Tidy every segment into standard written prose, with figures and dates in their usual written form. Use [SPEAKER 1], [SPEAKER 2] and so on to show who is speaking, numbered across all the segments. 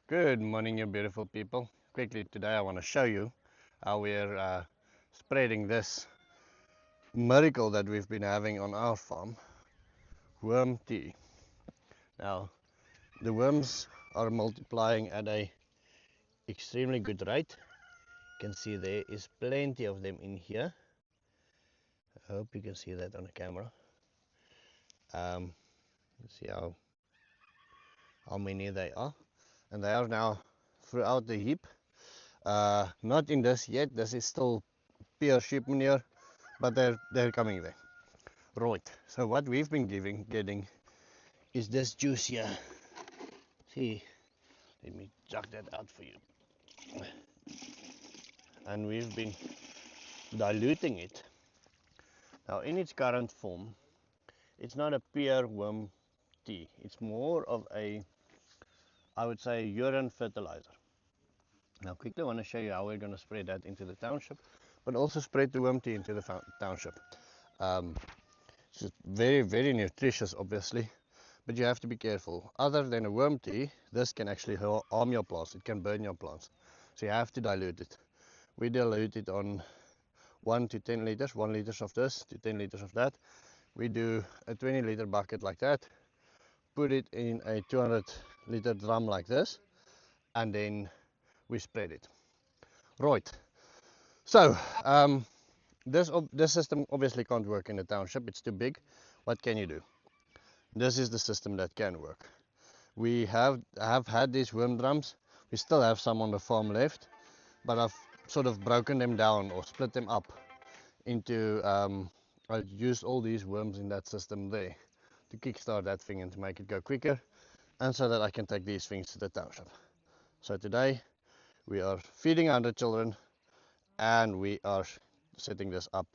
[SPEAKER 1] Good morning, you beautiful people. Quickly, today I want to show you how we're spreading this miracle that we've been having on our farm, worm tea. Now, the worms are multiplying at a extremely good rate. You can see there is plenty of them in here. I hope you can see that on the camera. Let's see how many they are. And they are now throughout the heap. Not in this yet, this is still pure sheep manure, but they're coming there. Right, so what we've been getting is this juice here. See, let me jug that out for you. And we've been diluting it. Now in its current form, it's not a pure worm tea. It's more of a, I would say, urine fertilizer. Now quickly I want to show you how we're going to spread that into the township, but also spread the worm tea into the township. It's very, very nutritious, obviously, but you have to be careful. Other than a worm tea, this can actually harm your plants. It can burn your plants. So you have to dilute it. We dilute it on 1 to 10 liters, 1 liters of this to 10 liters of that. We do a 20 liter bucket like that, put it in a 200 liter drum like this, and then we spread it. Right. So, this system obviously can't work in the township. It's too big. What can you do? This is the system that can work. We have had these worm drums. We still have some on the farm left, but I've sort of broken them down or split them up into, I used all these worms in that system there to kickstart that thing and to make it go quicker, and so that I can take these things to the township. So today we are feeding 100 children and we are setting this up,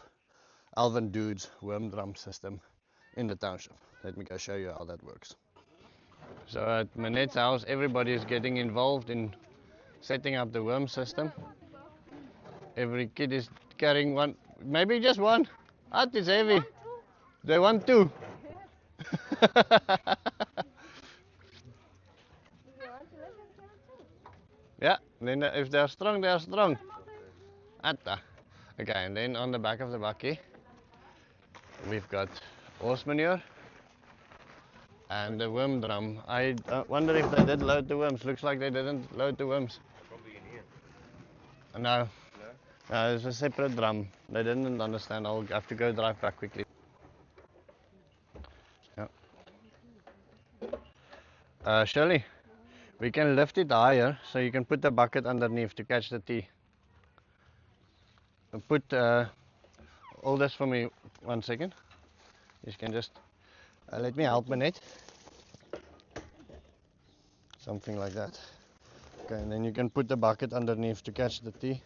[SPEAKER 1] Alvin Dude's worm drum system in the township. Let me go show you how that works. So at Manette's house, everybody is getting involved in setting up the worm system. Every kid is carrying one, maybe just one. That is heavy. They want two. Yeah, then if they're strong, they're strong. Atta. Okay, and then on the back of the bakkie, we've got horse manure and the worm drum. I wonder if they did load the worms. Looks like they didn't load the worms.
[SPEAKER 2] Probably in here.
[SPEAKER 1] No. No, it's a separate drum. They didn't understand. I'll have to go drive back quickly. Yeah. Shirley, we can lift it higher so you can put the bucket underneath to catch the tea. Put all this for me 1 second. You can just let me help Manette. Something like that. Okay, and then you can put the bucket underneath to catch the tea.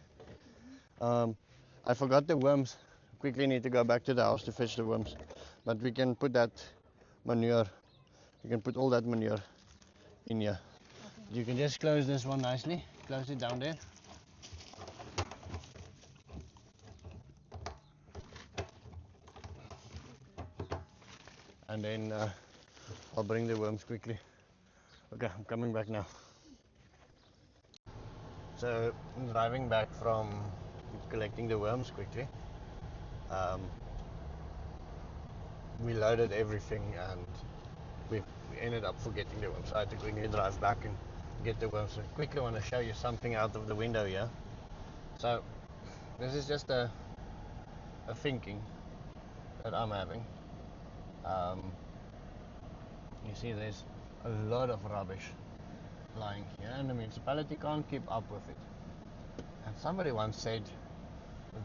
[SPEAKER 1] I forgot the worms. Quickly need to go back to the house to fetch the worms. But we can put that manure, you can put all that manure in here. You can just close this one nicely. Close it down there. And then I'll bring the worms quickly. Okay, I'm coming back now. So driving back from collecting the worms quickly, we loaded everything and we ended up forgetting the worms. So I had to quickly drive back and get the worms. So quickly want to show you something out of the window here. So this is just a thinking that I'm having. You see there's a lot of rubbish lying here and the municipality can't keep up with it. And somebody once said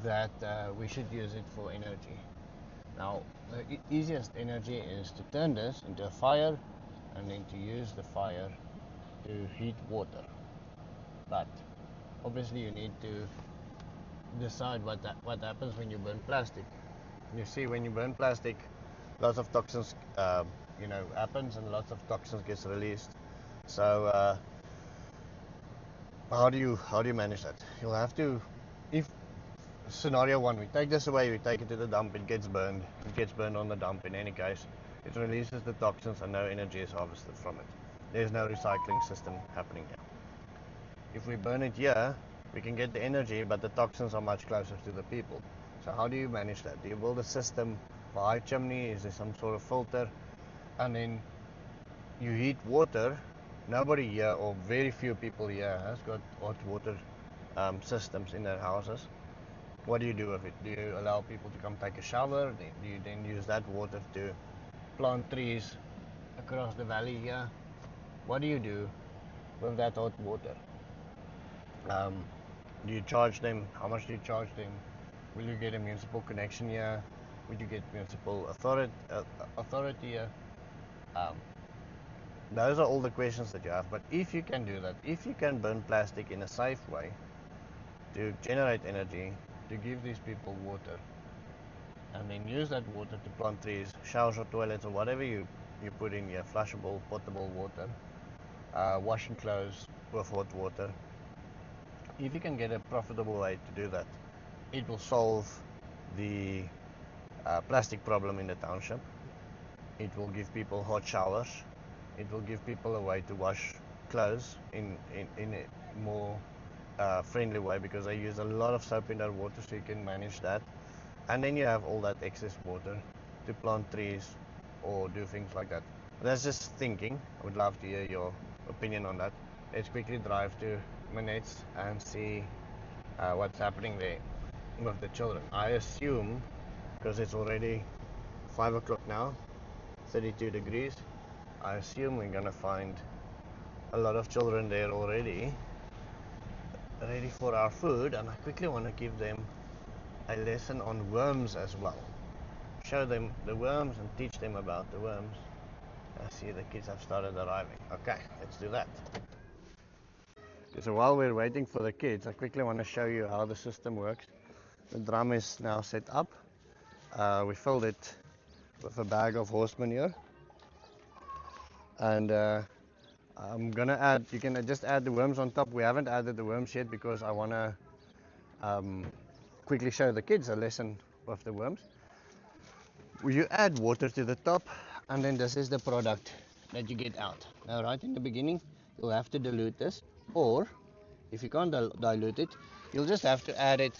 [SPEAKER 1] that we should use it for energy. Now the easiest energy is to turn this into a fire and then to use the fire to heat water. But obviously you need to decide what happens when you burn plastic. You see, when you burn plastic, lots of toxins happens and lots of toxins gets released. So how do you manage that? You'll have to, if scenario one, we take this away, we take it to the dump, it gets burned on the dump. In any case, it releases the toxins and no energy is harvested from it. There's no recycling system happening here. if we burn it here, we can get the energy, but the toxins are much closer to the people. So how do you manage that? Do you build a system for high chimney? Is there some sort of filter? And then you heat water. Nobody here, or very few people here, has got hot water systems in their houses. What do you do with it? Do you allow people to come take a shower? Do you then use that water to plant trees across the valley here? What do you do with that hot water? Do you charge them? How much do you charge them? Will you get a municipal connection here? Would you get municipal authority here? Um, those are all the questions that you have. But if you can do that, if you can burn plastic in a safe way to generate energy, to give these people water, and then use that water to plant trees, showers or toilets or whatever you put in here, flushable, potable water, washing clothes with hot water. If you can get a profitable way to do that, it will solve the plastic problem in the township. It will give people hot showers. It will give people a way to wash clothes in a more friendly way, because they use a lot of soap in their water, so you can manage that. And then you have all that excess water to plant trees or do things like that. That's just thinking. I would love to hear your opinion on that. Let's quickly drive to Manette's and see what's happening there with the children. I assume, because it's already 5 o'clock now, 32 degrees, I assume we're gonna find a lot of children there already, ready for our food. And I quickly want to give them a lesson on worms as well. Show them the worms and teach them about the worms. I see the kids have started arriving. Okay, let's do that. So while we're waiting for the kids, I quickly want to show you how the system works. The drum is now set up. We filled it with a bag of horse manure, and I'm gonna add, you can just add the worms on top. We haven't added the worms yet because I want to quickly show the kids a lesson with the worms. You add water to the top, and then this is the product that you get out. Now right in the beginning you'll have to dilute this, or if you can't dilute it, you'll just have to add it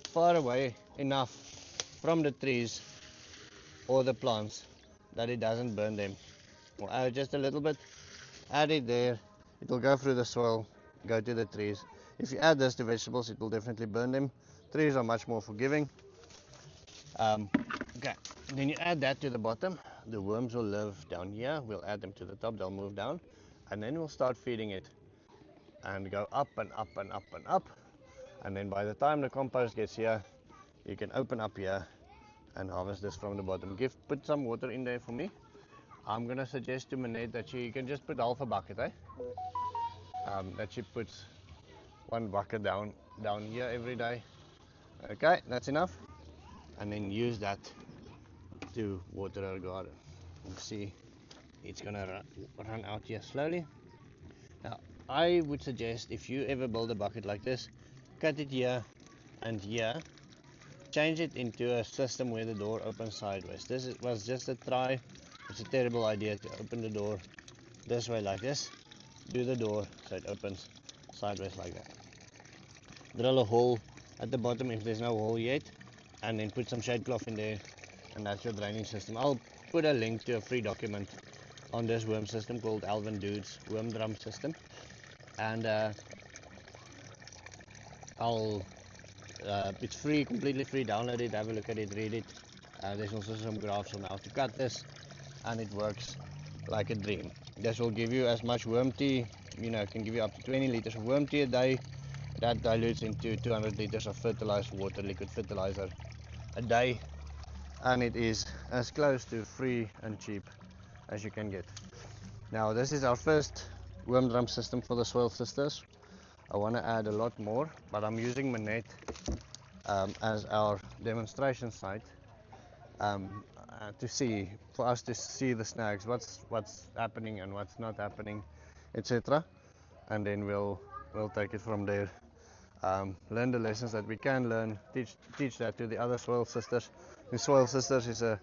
[SPEAKER 1] far away enough from the trees or the plants that it doesn't burn them. Or add just a little bit, add it there, it will go through the soil, go to the trees. If you add this to vegetables, it will definitely burn them. Trees are much more forgiving. Okay, then you add that to the bottom. The worms will live down here. We'll add them to the top, they'll move down, and then we'll start feeding it and go up and up and up and up. And then by the time the compost gets here, you can open up here and harvest this from the bottom. Put some water in there for me. I'm gonna suggest to Manette that you can just put half a bucket, that she puts 1 bucket down here every day. Okay, that's enough. And then use that to water our garden. You see, it's gonna run out here slowly. Now, I would suggest, if you ever build a bucket like this, cut it here and here. Change it into a system where the door opens sideways. This was just a try. It's a terrible idea to open the door this way like this. Do the door so it opens sideways like that. Drill a hole at the bottom if there's no hole yet, and then put some shade cloth in there, and that's your drainage system. I'll put a link to a free document on this worm system called Alvin Dude's worm drum system, and it's free, completely free. Download it, have a look at it, read it. There's also some graphs on how to cut this, and it works like a dream. This will give you as much worm tea, it can give you up to 20 liters of worm tea a day. That dilutes into 200 liters of fertilized water, liquid fertilizer a day, and it is as close to free and cheap as you can get. Now this is our first worm drum system for the Soil Sisters. I want to add a lot more, but I'm using Manette as our demonstration site for us to see the snags, what's happening and what's not happening, etc. And then we'll take it from there. Learn the lessons that we can learn, teach that to the other Soil Sisters. The Soil Sisters is a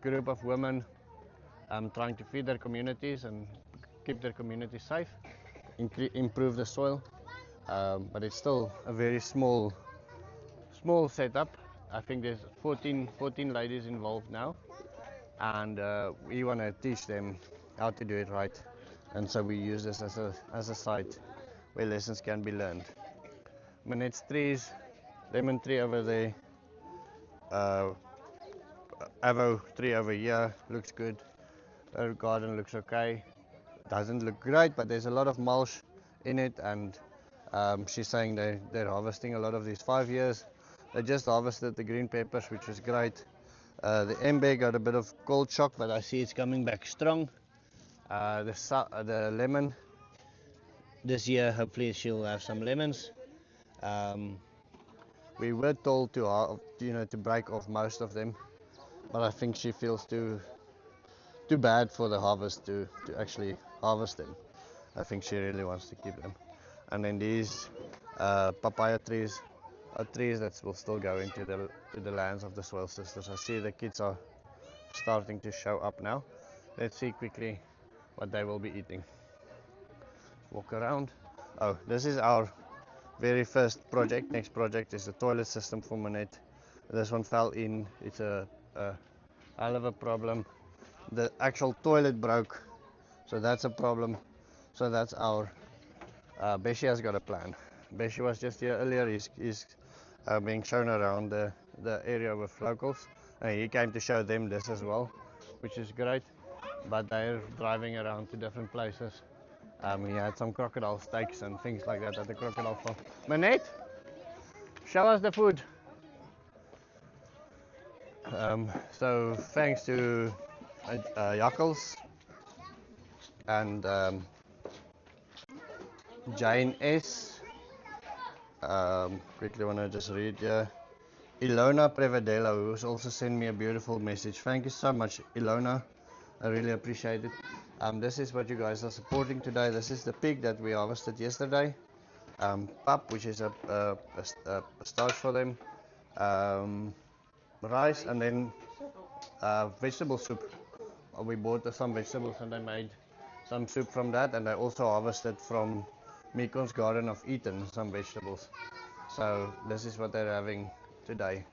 [SPEAKER 1] group of women trying to feed their communities and keep their communities safe, improve the soil. but it's still a very small setup. I think there's 14 ladies involved now, and we want to teach them how to do it right, and so we use this as a site where lessons can be learned. Manette's trees, lemon tree over there, avo tree over here looks good. Her garden looks okay. Doesn't look great, but there's a lot of mulch in it, and she's saying they're harvesting a lot of these 5 years. They just harvested the green peppers, which was great. The embe got a bit of cold shock, but I see it's coming back strong. The lemon, this year hopefully she'll have some lemons. We were told to break off most of them, but I think she feels too bad for the harvest to actually harvest them. I think she really wants to keep them. And then these papaya trees are trees that will still go into the lands of the Soil Sisters. I see the kids are starting to show up now. Let's see quickly what they will be eating. Walk around. Oh, this is our very first project. Next project is the toilet system for Manette. This one fell in. It's a hell of a problem. The actual toilet broke, so that's a problem. So that's our Beshi has got a plan. Beshi was just here earlier. He's being shown around the area with locals, and he came to show them this as well, which is great. But they're driving around to different places. He had some crocodile steaks and things like that at the crocodile farm. Manette, show us the food. So thanks to Jakkels and Jane S. Quickly want to just read here. Ilona Prevedelo, who's also sent me a beautiful message. Thank you so much, Ilona. I really appreciate it. This is what you guys are supporting today. This is the pig that we harvested yesterday. Pap, which is a starch for them. Rice, and then vegetable soup. We bought some vegetables and I made some soup from that, and I also harvested from Mikon's Garden of Eden some vegetables. So this is what they're having today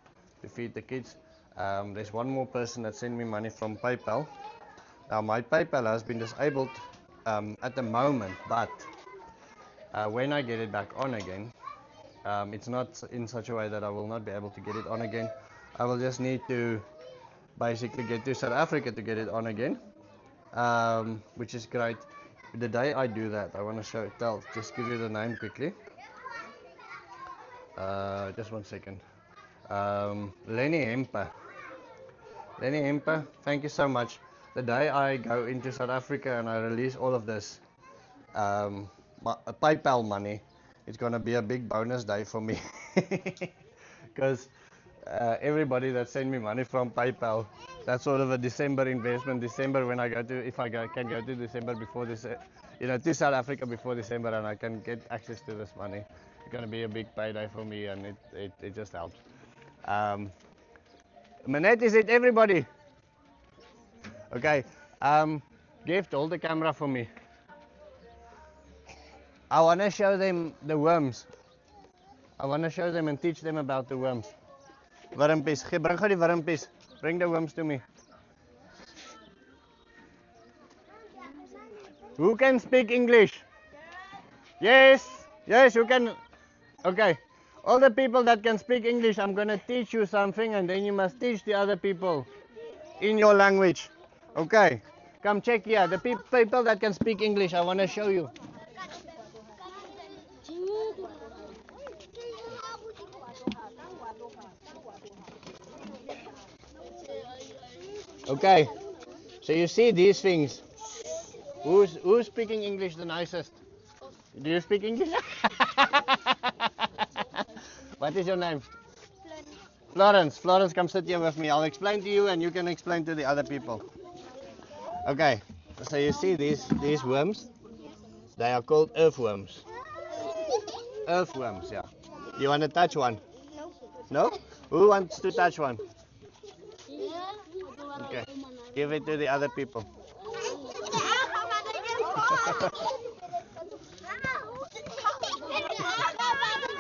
[SPEAKER 1] to feed the kids. There's one more person that sent me money from PayPal. Now my PayPal has been disabled at the moment, but when I get it back on again, it's not in such a way that I will not be able to get it on again. I will just need to basically get to South Africa to get it on again, which is great. The day I do that, I want to just give you the name quickly. Just 1 second. Lenny Hemper. Lenny Hemper, thank you so much. The day I go into South Africa and I release all of this PayPal money, it's going to be a big bonus day for me. Because everybody that sent me money from PayPal, that's sort of a December investment. December, when I go to, if I can go to December before this, to South Africa before December, and I can get access to this money, it's going to be a big payday for me, and it just helps. Manette, is it everybody? Okay. Gift, hold the camera for me. I want to show them the worms. I want to show them and teach them about the worms. Wurmpies. Bring gou die wurmpies. Bring the worms to me. Who can speak English? Yes. Yes, you can. Okay. All the people that can speak English, I'm going to teach you something, and then you must teach the other people in your language. Okay. Come check here. The people that can speak English, I want to show you. Okay, so you see these things. Who's speaking English the nicest? Do you speak English? What is your name? Florence. Florence, come sit here with me. I'll explain to you and you can explain to the other people. Okay, so you see these worms? They are called earthworms. Earthworms, yeah. You want to touch one? No? Who wants to touch one? Okay, give it to the other people.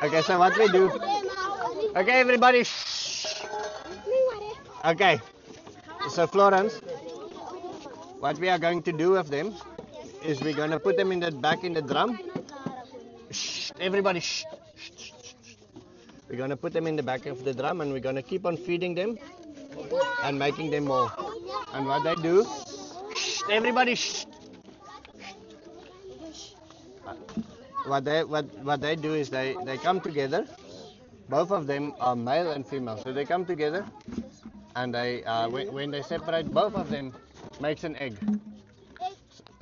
[SPEAKER 1] Okay, so what we do? Okay, everybody. Shh. Okay, so Florence, what we are going to do with them is we're going to put them in the back in the drum. Shh, everybody. Shh. We're going to put them in the back of the drum and we're going to keep on feeding them and making them more. And what they do, shh, everybody. Shh. What they do is they come together. Both of them are male and female, so they come together and they when they separate, both of them makes an egg.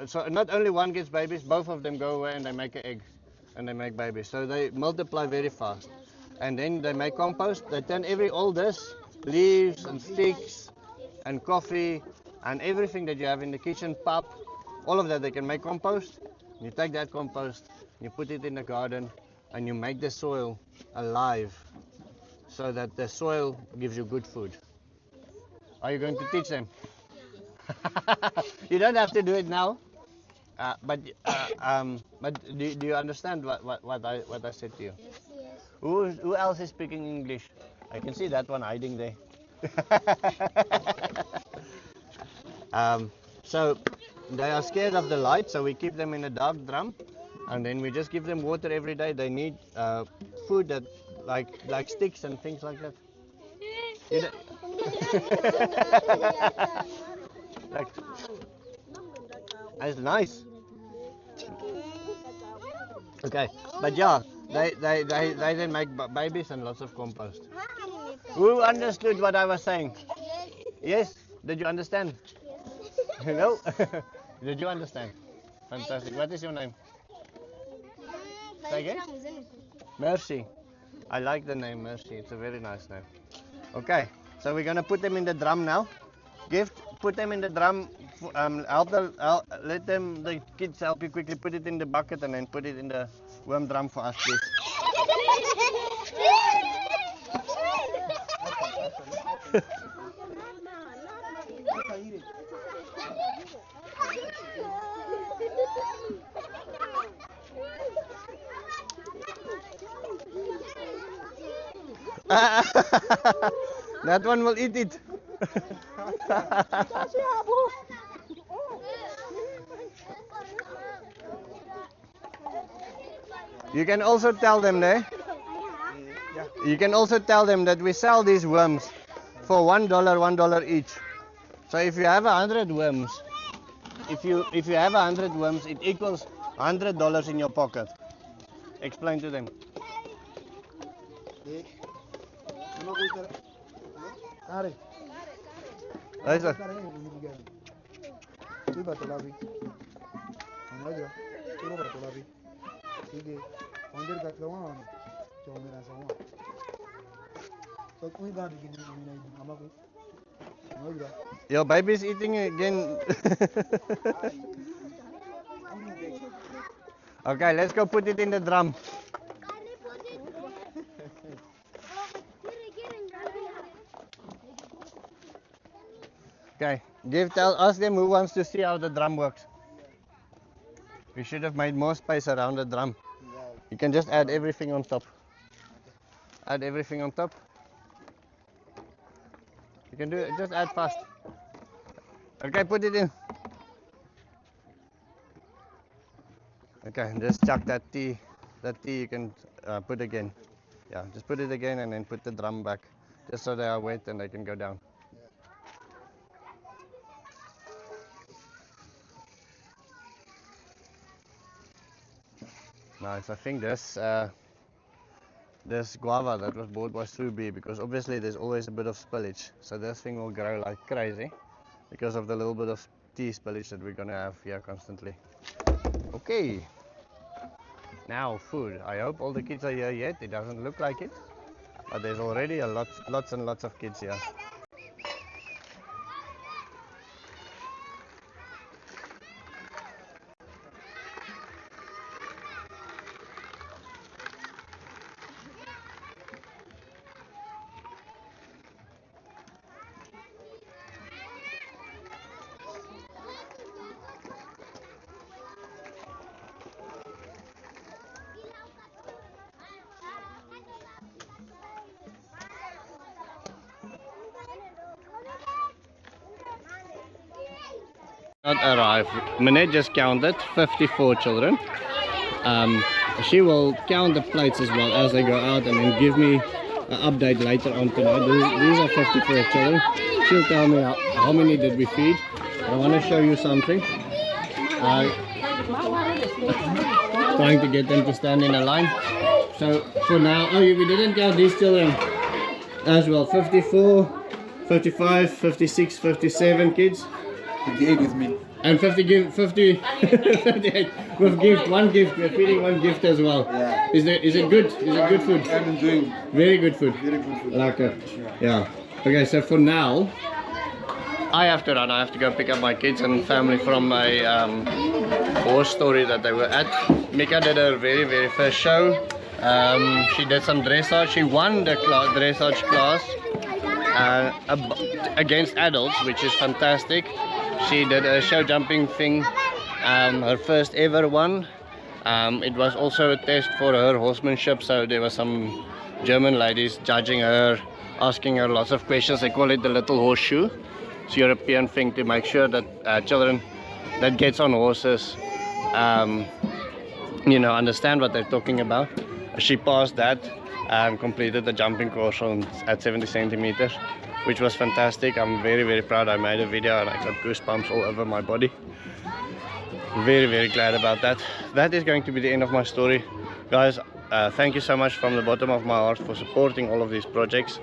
[SPEAKER 1] So not only one gets babies, both of them go away and they make an egg and they make babies. So they multiply very fast. And then they make compost. They turn all this, leaves and sticks and coffee and everything that you have in the kitchen, pap, all of that they can make compost. You take that compost, you put it in the garden and you make the soil alive so that the soil gives you good food. Are you going to teach them? You don't have to do it now. But do you understand what I said to you? Who else is speaking English? I can see that one hiding there. So they are scared of the light, so we keep them in a dark drum, and then we just give them water every day. They need food that like sticks and things like that. Like, that's nice. Okay, but yeah, they then make babies and lots of compost. Who understood what I was saying? Yes? Did you understand? No? Did you understand? Fantastic. What is your name? Say again? Mercy. I like the name Mercy. It's a very nice name. Okay, so we're gonna put them in the drum now. Put them in the drum. Let the kids help you quickly put it in the bucket and then put it in the worm drum for us, please. That one will eat it. You can also tell them there. You can also tell them that we sell these worms for $1 each. So if you have 100 worms, if you have 100 worms, it equals $100 in your pocket. Explain to them. Your baby's eating again. Okay, let's go put it in the drum. Okay, ask them who wants to see how the drum works. We should have made more space around the drum. You can just add everything on top. Add everything on top. You can do it, just add fast. Okay, put it in. Okay, just chuck that tea. That tea you can put again. Yeah, just put it again and then put the drum back. Just so they are wet and they can go down. Nice. I think this guava that was bought by Subi, because obviously there's always a bit of spillage, so this thing will grow like crazy because of the little bit of tea spillage that we're gonna have here constantly. Okay, now food. I hope all the kids are here yet. It doesn't look like it, but there's already lots and lots of kids here. Not arrived. Minette just counted 54 children. She will count the plates as well as they go out and then give me an update later on tonight. These are 54 children. She'll tell me how many did we feed. I want to show you something. Trying to get them to stand in a line. So for now, we didn't count these children as well. 54, 55, 56, 57 kids.
[SPEAKER 2] 58 with me.
[SPEAKER 1] And 58 with gift, one gift. We're feeding one gift as well.
[SPEAKER 2] Yeah.
[SPEAKER 1] Is it good? Is it good food?
[SPEAKER 2] I'm enjoying.
[SPEAKER 1] Very good food.
[SPEAKER 2] Very good food.
[SPEAKER 1] Like it. Yeah. Okay, so for now, I have to run. I have to go pick up my kids and family from a horse story that they were at. Mika did her very, very first show. She did some dressage. She won the dressage class against adults, which is fantastic. She did a show jumping thing, her first ever one. It was also a test for her horsemanship, so there were some German ladies judging her, asking her lots of questions. They call it the little horseshoe. It's a European thing to make sure that children that gets on horses understand what they're talking about. She passed that and completed the jumping course at 70 centimeters, which was fantastic. I'm very, very proud. I made a video and I got goosebumps all over my body. Very, very glad about that. That is going to be the end of my story. Guys, thank you so much from the bottom of my heart for supporting all of these projects.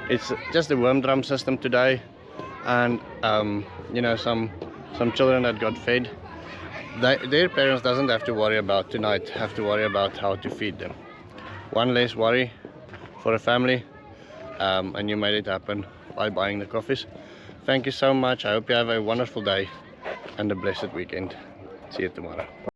[SPEAKER 1] It's just a worm drum system today, and some children that got fed. Their parents doesn't have to worry about tonight, have to worry about how to feed them. One less worry for a family, and you made it happen by buying the coffees. Thank you so much. I hope you have a wonderful day and a blessed weekend. See you tomorrow.